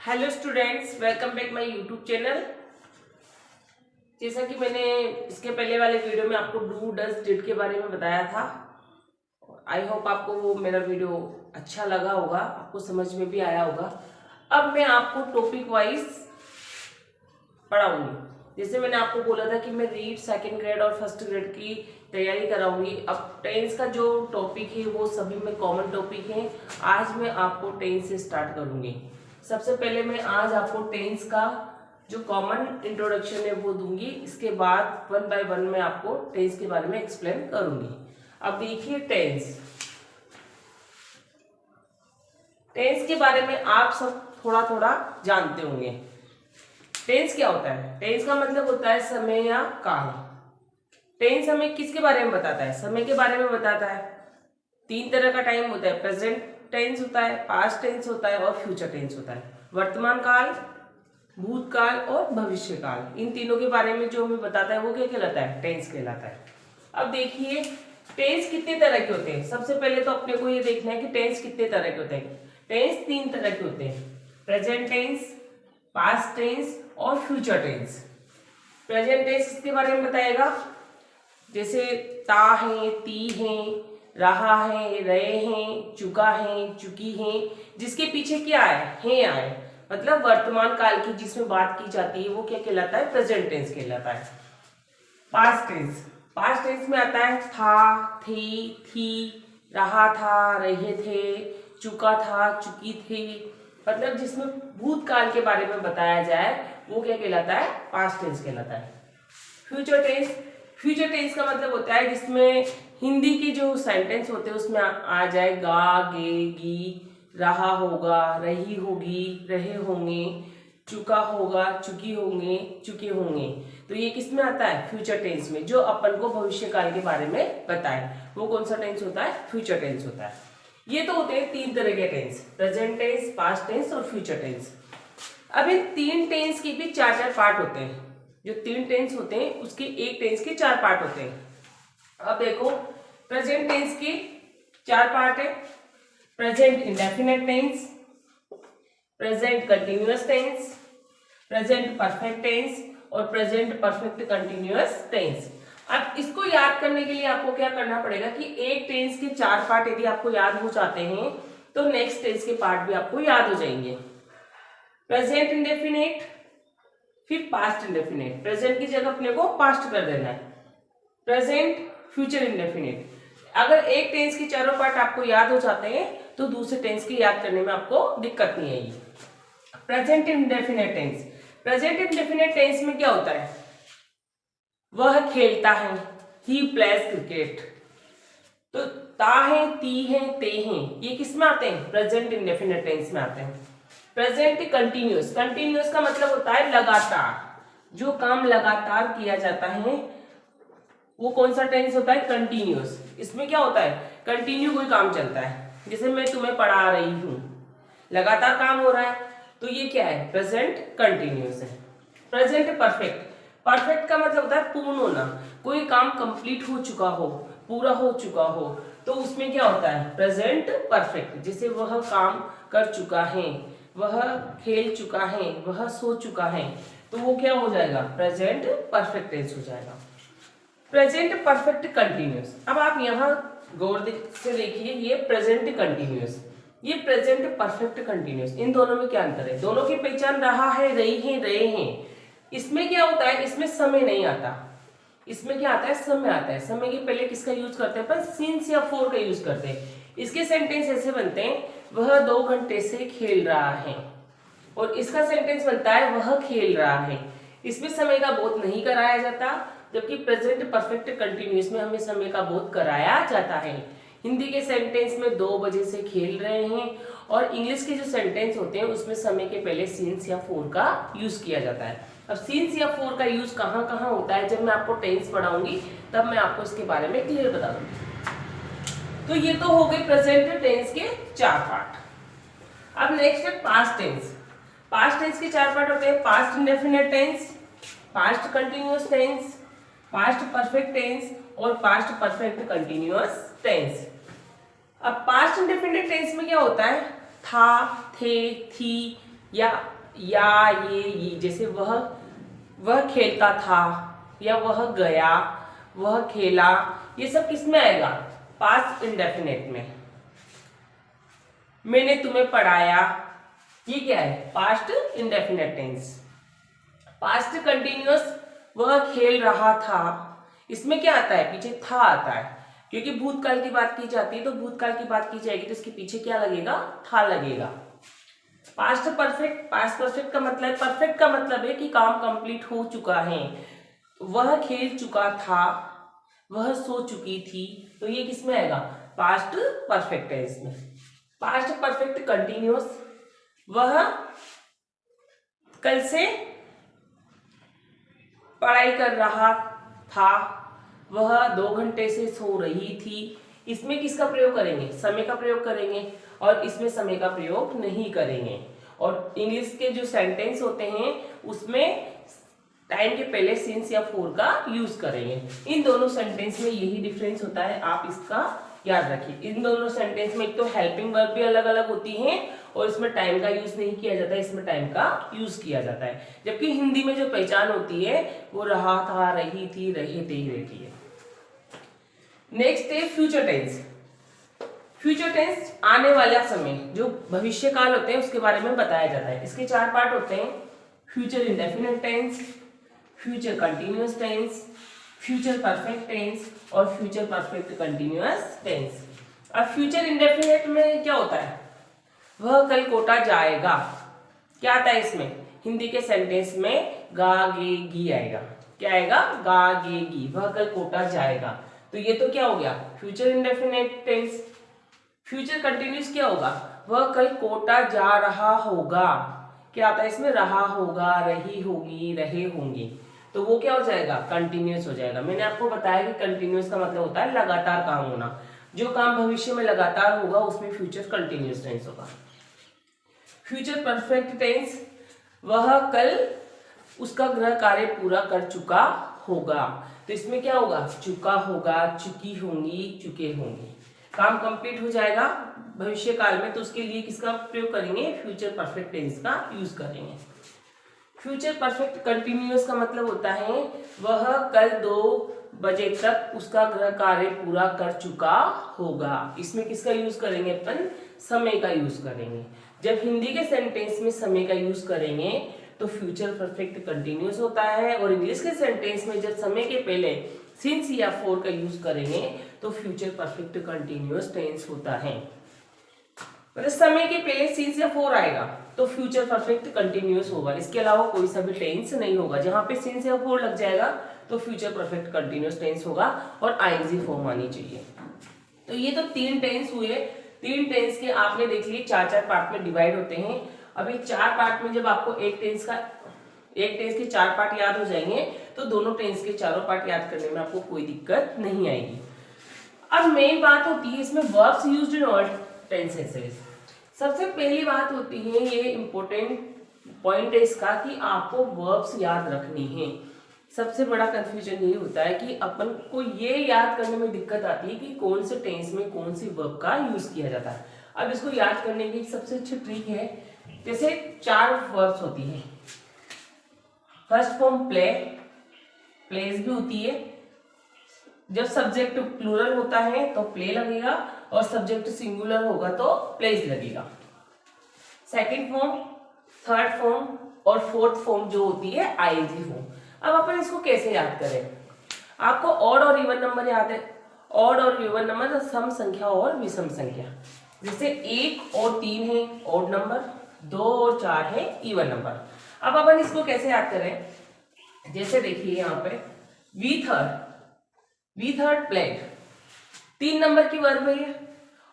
Hello students, welcome back my YouTube channel. जैसा कि मैंने इसके पहले वाले वीडियो में आपको डू डज डिड के बारे में बताया था। आई होप आपको वो मेरा वीडियो अच्छा लगा होगा, आपको समझ में भी आया होगा। अब मैं आपको टॉपिक वाइज पढ़ाऊंगी। जैसे मैंने आपको बोला था कि मैं रीड सेकंड ग्रेड और फर्स्ट ग्रेड की तैयारी कराऊंगी। अब टेंस का जो टॉपिक है वो सभी में कॉमन टॉपिक है। आज मैं आपको टेंस से स्टार्ट करूंगी। सबसे पहले मैं आज आपको टेंस का जो कॉमन इंट्रोडक्शन है वो दूंगी। इसके बाद वन बाय वन मैं आपको टेंस के बारे में एक्सप्लेन करूंगी। अब देखिए टेंस के बारे में आप सब थोड़ा थोड़ा जानते होंगे। टेंस क्या होता है? टेंस का मतलब होता है समय या काल। टेंस हमें किसके बारे में बताता है? समय के बारे में बताता है। तीन तरह का टाइम होता है, प्रेजेंट टेंस होता है, पास्ट टेंस होता है और फ्यूचर टेंस होता है। वर्तमान काल, भूतकाल और भविष्य काल, इन तीनों के बारे में जो हमें बताता है वो क्या कहलाता है? टेंस कहलाता है। अब देखिए टेंस कितने तरह के होते हैं। सबसे पहले तो अपने को ये देखना है कि टेंस कितने तरह के होते हैं। टेंस तीन तरह के होते हैं, प्रेजेंट टेंस, पास्ट टेंस और फ्यूचर टेंस। प्रेजेंट टेंस इसके बारे में बताएगा, जैसे ता है, ती है, रहा है, रहे हैं, चुका है, चुकी है, जिसके पीछे क्या है आए, मतलब वर्तमान काल की जिसमें बात की जाती है वो क्या कहलाता है? प्रेजेंट टेंस कहलाता है। पास्ट टेंस में आता है था, थी, रहा था, रहे थे, चुका था, चुकी थी, मतलब जिसमें भूतकाल के बारे में बताया जाए वो क्या कहलाता है? पास्ट टेंस कहलाता है। फ्यूचर टेंस का मतलब होता है जिसमें हिंदी के जो सेंटेंस होते हैं उसमें आ जाए गा, गे, गी, रहा होगा, रही होगी, रहे होंगे, चुका होगा, चुकी होंगे, चुके होंगे। तो ये किस में आता है? फ्यूचर टेंस में, जो अपन को भविष्य काल के बारे में बताए। वो कौन सा टेंस होता है? फ्यूचर टेंस होता है। ये तो होते हैं तीन तरह के tense, present tense, past tense और फ्यूचर टेंस। अब इन तीन टेंस के भी चार चार पार्ट होते हैं। जो तीन टेंस होते हैं उसके एक टेंस के चार पार्ट होते हैं। अब देखो प्रेजेंट टेंस के चार पार्ट है, present indefinite tense, present continuous tense, present perfect tense और प्रेजेंट परफेक्ट कंटिन्यूअस टेंस। अब इसको याद करने के लिए आपको क्या करना पड़ेगा कि एक टेंस के चार पार्ट यदि आपको याद हो जाते हैं तो नेक्स्ट टेंस के पार्ट भी आपको याद हो जाएंगे। प्रेजेंट इंडेफिनिट, फिर पास्ट इंडेफिनिट, प्रेजेंट की जगह अपने को पास्ट कर देना है, प्रेजेंट, फ्यूचर इंडेफिनिट। अगर एक टेंस के चारों पार्ट आपको याद हो जाते हैं तो दूसरे टेंस के याद करने में आपको दिक्कत नहीं आएगी। Present indefinite tense, present indefinite tense में क्या होता है? वह खेलता है, ही प्लेज क्रिकेट। तो ता है, ती है, ते हैं, ये किस में आते हैं? प्रेजेंट इंडेफिनिट टेंस में आते हैं। प्रेजेंट कंटिन्यूअस, कंटिन्यूअस का मतलब होता है लगातार, जो काम लगातार किया जाता है वो कौन सा टेंस होता है? कंटिन्यूअस। इसमें क्या होता है? कंटिन्यू कोई काम चलता है, जैसे मैं तुम्हें पढ़ा रही हूं, लगातार काम हो रहा है, तो ये क्या है? प्रेजेंट कंटिन्यूअस है। प्रेजेंट परफेक्ट, परफेक्ट का मतलब होता है पूर्ण होना, कोई काम कंप्लीट हो चुका हो, पूरा हो चुका हो, तो उसमें क्या होता है? Present perfect. जैसे वह काम कर चुका है, वह खेल चुका है, वह सो चुका है, तो वो क्या हो जाएगा? प्रेजेंट परफेक्ट टेंस हो जाएगा। प्रेजेंट परफेक्ट कंटिन्यूअस, अब आप यहाँ गौर से देखिए, ये प्रेजेंट कंटिन्यूअस, ये प्रेजेंट परफेक्ट कंटिन्यूअस, इन दोनों में क्या अंतर है? दोनों की पहचान रहा है, रही है, रहे हैं। इसमें क्या होता है? इसमें समय नहीं आता, इसमें क्या आता है? समय आता है। समय के पहले किसका यूज करते हैं अपन? सिंस या फोर का यूज करते हैं। इसके सेंटेंस ऐसे बनते हैं, वह 2 घंटे से खेल रहा है, और इसका सेंटेंस बनता है वह खेल रहा है। इसमें समय का बोध नहीं कराया जाता, जबकि प्रेजेंट परफेक्ट कंटिन्यूअस में हमें समय का बोध कराया जाता है। हिंदी के सेंटेंस में 2 बजे से खेल रहे हैं, और इंग्लिश के जो सेंटेंस होते हैं उसमें समय के पहले सिंस या फोर का यूज किया जाता है। अब सिंस या फोर का यूज कहाँ कहाँ होता है, जब मैं आपको टेंस पढ़ाऊंगी तब मैं आपको इसके बारे में क्लियर बता दूंगी। तो ये तो हो गए प्रेजेंट टेंस के चार पार्ट। अब नेक्स्ट है पास्ट टेंस। पास्ट टेंस के चार पार्ट होते हैं, past indefinite tense, past continuous tense, past perfect tense और पास्ट परफेक्ट कंटिन्यूअस टेंस। अब पास्ट इंडेफिनिट टेंस में क्या होता है? था, थे, थी, या ये जैसे वह खेलता था, या वह गया, वह खेला, ये सब किस में आएगा? पास्ट इंडेफिनिट में। मैंने तुम्हें पढ़ाया, ये क्या है? Past indefinite tense. Past continuous, वह खेल रहा था, इसमें क्या आता है? पीछे था आता है, क्योंकि भूतकाल की बात की जाती है तो भूतकाल की बात की जाएगी तो इसके पीछे क्या लगेगा? था लगेगा। पास्ट परफेक्ट, पास्ट परफेक्ट का मतलब, परफेक्ट का मतलब है कि काम कंप्लीट हो चुका है। वह खेल चुका था, वह सो चुकी थी, तो ये किस में आएगा? पास्ट परफेक्ट है इसमें। पास्ट परफेक्ट कंटिन्यूअस, वह कल से पढ़ाई कर रहा था, वह 2 घंटे से सो रही थी, इसमें किसका प्रयोग करेंगे? समय का प्रयोग करेंगे, और इसमें समय का प्रयोग नहीं करेंगे। और इंग्लिश के जो सेंटेंस होते हैं उसमें टाइम के पहले सिंस या फॉर का यूज करेंगे। इन दोनों सेंटेंस में यही डिफरेंस होता है, आप इसका याद रखिए। इन दोनों सेंटेंस में एक तो हेल्पिंग वर्ब भी अलग अलग होती हैं और इसमें टाइम का यूज नहीं किया जाता है, इसमें टाइम का यूज किया जाता है। जबकि हिंदी में जो पहचान होती है वो रहा था, रही थी, रहे थे ही रहती है। नेक्स्ट है फ्यूचर टेंस। फ्यूचर टेंस आने वाला समय, जो भविष्य काल होते हैं उसके बारे में बताया जाता है। इसके 4 पार्ट होते हैं: future indefinite tense, future continuous tense, future perfect tense और फ्यूचर परफेक्ट कंटिन्यूअस टेंस। अब फ्यूचर इंडेफिनिट में क्या होता है? वह कल कोटा जाएगा, क्या आता है इसमें? हिंदी के सेंटेंस में गा गे गी आएगा। क्या आएगा? गा गे गी। वह कल कोटा जाएगा, तो ये तो क्या हो गया? Future indefinite tense. Future continuous क्या होगा? वह कल कोटा जा रहा होगा, क्या आता है इसमें? रहा होगा, रही होगी, रहे होंगे, तो वो क्या हो जाएगा? कंटिन्यूअस हो जाएगा। मैंने आपको बताया कि कंटिन्यूअस का मतलब होता है लगातार काम होना। जो काम भविष्य में लगातार होगा उसमें फ्यूचर कंटिन्यूअस टेंस होगा। फ्यूचर परफेक्ट टेंस, वह कल उसका गृह कार्य पूरा कर चुका होगा, तो इसमें क्या होगा? चुका होगा, चुकी होंगी, चुके होंगे। काम कंप्लीट हो जाएगा भविष्य काल में, तो उसके लिए किसका प्रयोग करेंगे? फ्यूचर परफेक्ट टेंस का यूज करेंगे। फ्यूचर परफेक्ट कंटिन्यूअस का मतलब होता है वह कल 2 बजे तक उसका गृह कार्य पूरा कर चुका होगा। इसमें किसका यूज करेंगे? अपन समय का यूज करेंगे। जब हिंदी के सेंटेंस में समय का यूज करेंगे तो फ्यूचर परफेक्ट कंटिन्यूअस होता है, और इंग्लिश के सेंटेंस में जब समय के पहले सिंस या फॉर का यूज करेंगे तो फ्यूचर परफेक्ट कंटिन्यूअस टेंस होता है। मतलब समय के पहले सिंस या फॉर आएगा तो फ्यूचर परफेक्ट कंटिन्यूअस होगा, इसके अलावा कोई सा भी टेंस नहीं होगा। जहां पे सिंस या फॉर लग जाएगा तो फ्यूचर परफेक्ट कंटिन्यूअस टेंस होगा और आईएनजी फॉर्म आनी चाहिए। तो ये तो 3 टेंस हुए। 3 टेंस के आपने देख लिए 4-4 पार्ट में डिवाइड होते हैं। अभी 4 पार्ट में जब आपको एक टेंस के 4 पार्ट याद हो जाएंगे तो दोनों टेंस के चारों पार्ट याद करने में आपको कोई दिक्कत नहीं आएगी। अब मेन बात होती है इसमें verbs used in all tenses. सबसे पहली बात होती है, ये इंपॉर्टेंट पॉइंट है इसका, कि आपको वर्ब्स याद रखनी है। सबसे बड़ा कंफ्यूजन ये होता है कि अपन को ये याद करने में दिक्कत आती है कि कौन से टेंस में कौन सी वर्ब का यूज किया जाता है। अब इसको याद करने की सबसे अच्छी ट्रिक है, जैसे 4 वर्ब्स होती है। फर्स्ट फॉर्म प्ले, प्लेस भी होती है। जब सब्जेक्ट प्लूरल होता है तो प्ले लगेगा, और सब्जेक्ट सिंगुलर होगा तो प्लेस लगेगा। सेकंड फॉर्म, थर्ड फॉर्म और फोर्थ फॉर्म जो होती है आईएनजी फॉर्म। अब अपन इसको कैसे याद करें? आपको ऑड और इवन नंबर याद है। ऑड और इवन नंबर, सम संख्या और विषम संख्या। जैसे 1 और 3 है ऑड नंबर, 2 और 4 है इवन नंबर। अब अपन इसको कैसे याद करें? जैसे देखिए यहाँ पे वी थर्ड प्लेड 3 नंबर की वर्ब है ये,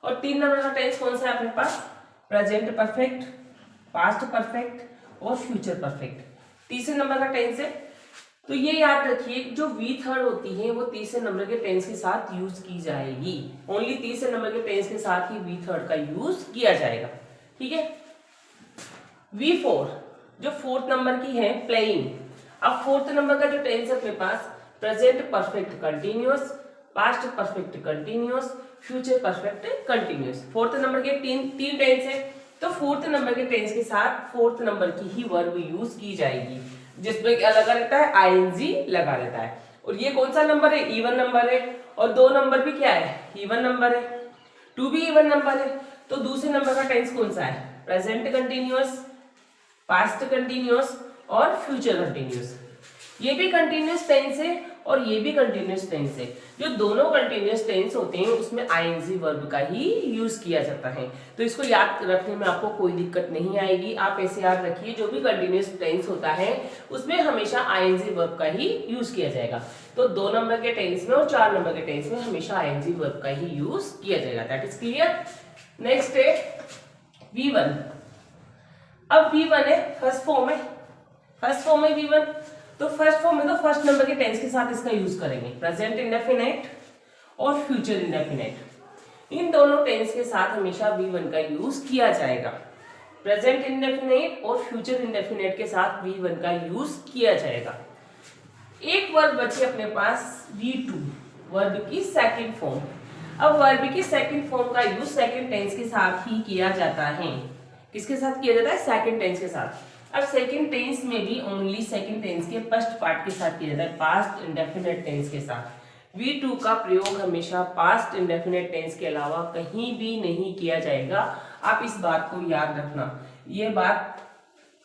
और 3 नंबर का टेंस कौन सा है अपने पास? प्रेजेंट परफेक्ट, पास्ट परफेक्ट और फ्यूचर परफेक्ट। तीसरे नंबर का टेंस है। तो ये याद रखिए, जो वी थर्ड होती है वो तीसरे नंबर के टेंस के साथ यूज की जाएगी। ओनली तीसरे नंबर के टेंस के साथ ही वी थर्ड का यूज किया जाएगा, ठीक है। वी फोर जो 4th नंबर की है प्लेइंग। अब 4th नंबर का जो टेंस है अपने पास present perfect continuous, past perfect continuous, future perfect continuous. 4th number के तीन टेंस है। तो फोर्थ नंबर के टेंस के साथ फोर्थ नंबर की ही वर्ब यूज की जाएगी, जिसमें क्या लगा रहता है, आईएनजी लगा रहता है। और ये कौन सा नंबर है, इवन नंबर है, और दो नंबर भी क्या है, इवन नंबर है, टू भी इवन नंबर है। तो दूसरे नंबर का टेंस कौन सा है, प्रेजेंट कंटिन्यूअस, पास्ट कंटिन्यूअस और फ्यूचर कंटिन्यूअस। ये भी कंटिन्यूअस टेंस है और ये भी कंटिन्यूअस टेंस है। जो दोनों कंटिन्यूअस टेंस होते हैं उसमें आईएनजी वर्ब का ही यूज किया जाता है। तो इसको याद रखने में आपको कोई दिक्कत नहीं आएगी। आप ऐसे याद रखिए, जो भी कंटिन्यूअस टेंस होता है उसमें हमेशा आईएनजी वर्ब का ही यूज किया जाएगा। तो 2 नंबर के टेंस में और 4 नंबर के टेंस में हमेशा आईएनजी वर्ब का ही यूज किया जाएगा। That is clear. नेक्स्ट है V1। अब V1 है फर्स्ट फॉर्म है, फर्स्ट फॉर्म है V1। तो फर्स्ट फॉर्म में तो फर्स्ट नंबर के टेंस के साथ इसका यूज करेंगे, प्रेजेंट इंडेफिनिट और फ्यूचर इंडेफिनिट। इन दोनों टेंस के साथ हमेशा V1 का यूज किया जाएगा। प्रेजेंट इंडेफिनिट और फ्यूचर इंडेफिनिट के साथ V1 का यूज किया जाएगा। एक वर्ब बची अपने पास V2, वर्ब की सेकंड फॉर्म। अब वर्ब की सेकंड फॉर्म का यूज सेकंड टेंस के साथ ही किया जाता है। किसके साथ किया जाता है, सेकंड टेंस के साथ। अब सेकंड टेंस में भी ओनली सेकंड टेंस के फर्स्ट पार्ट के साथ किया जाता है, पास्ट इंडेफिनिट टेंस के साथ। V2 का प्रयोग हमेशा पास्ट इंडेफिनिट टेंस के अलावा कहीं भी नहीं किया जाएगा। आप इस बात को याद रखना। ये बात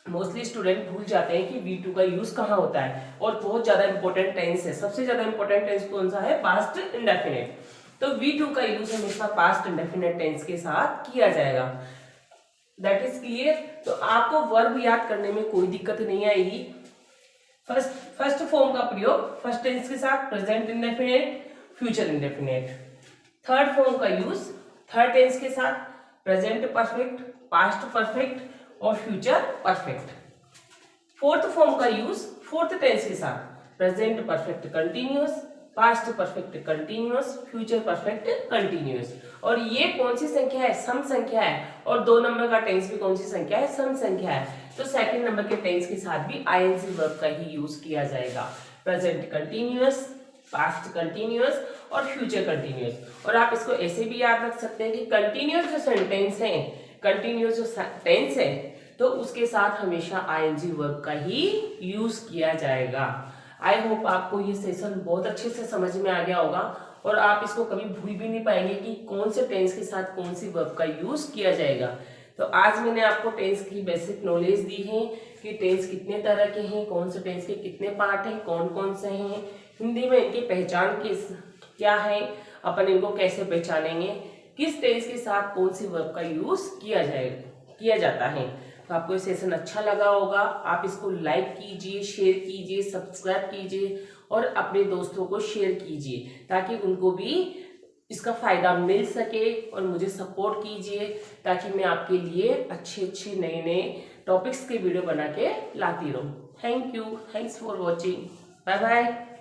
मोस्टली स्टूडेंट भूल जाते हैं कि V2 का यूज कहाँ होता है, और बहुत ज्यादा इंपॉर्टेंट टेंस है। सबसे ज्यादा इंपॉर्टेंट टेंस कौन सा है, पास्ट इंडेफिनिट। तो V2 का यूज हमेशा पास्ट इंडेफिनिट टेंस के साथ किया जाएगा। That is clear. तो आपको वर्ब याद करने में कोई दिक्कत नहीं आएगी। फर्स्ट फॉर्म का प्रयोग फर्स्ट टेंस के साथ, present indefinite, future indefinite. Third form का यूज थर्ड टेंस के साथ, प्रेजेंट परफेक्ट, पास्ट परफेक्ट और फ्यूचर परफेक्ट। फोर्थ फॉर्म का यूज फोर्थ टेंस के साथ, present perfect continuous, past perfect continuous, future perfect continuous. और ये कौन सी संख्या है, सम संख्या है। और 2 नंबर का टेंस भी कौन सी संख्या है, सम संख्या है। तो सेकंड नंबर के टेंस के साथ भी आईएनजी वर्ब का ही यूज किया जाएगा, प्रेजेंट कंटिन्यूअस, पास्ट कंटिन्यूअस और फ्यूचर कंटिन्यूअस। और आप इसको ऐसे भी याद रख सकते हैं कि कंटिन्यूअस जो सेंटेंस है, कंटिन्यूअस जो टेंस है, तो उसके साथ हमेशा आईएनजी वर्ब का ही यूज किया जाएगा। आई होप आपको ये सेशन बहुत अच्छे से समझ में आ गया होगा और आप इसको कभी भूल भी नहीं पाएंगे कि कौन से टेंस के साथ कौन सी वर्ब का यूज किया जाएगा। तो आज मैंने आपको टेंस की बेसिक नॉलेज दी है कि टेंस कितने तरह के हैं, कौन से टेंस के कितने पार्ट हैं, कौन कौन से हैं, हिंदी में इनकी पहचान क्या है, अपन इनको कैसे पहचानेंगे, किस टेंस के साथ कौन सी वर्ब का यूज किया जाता है। तो आपको ये सेशन अच्छा लगा होगा। आप इसको लाइक कीजिए, शेयर कीजिए, सब्सक्राइब कीजिए और अपने दोस्तों को शेयर कीजिए ताकि उनको भी इसका फायदा मिल सके। और मुझे सपोर्ट कीजिए ताकि मैं आपके लिए अच्छे अच्छे नए नए टॉपिक्स के वीडियो बना के लाती रहूँ। Thank you, thanks for watching, bye bye.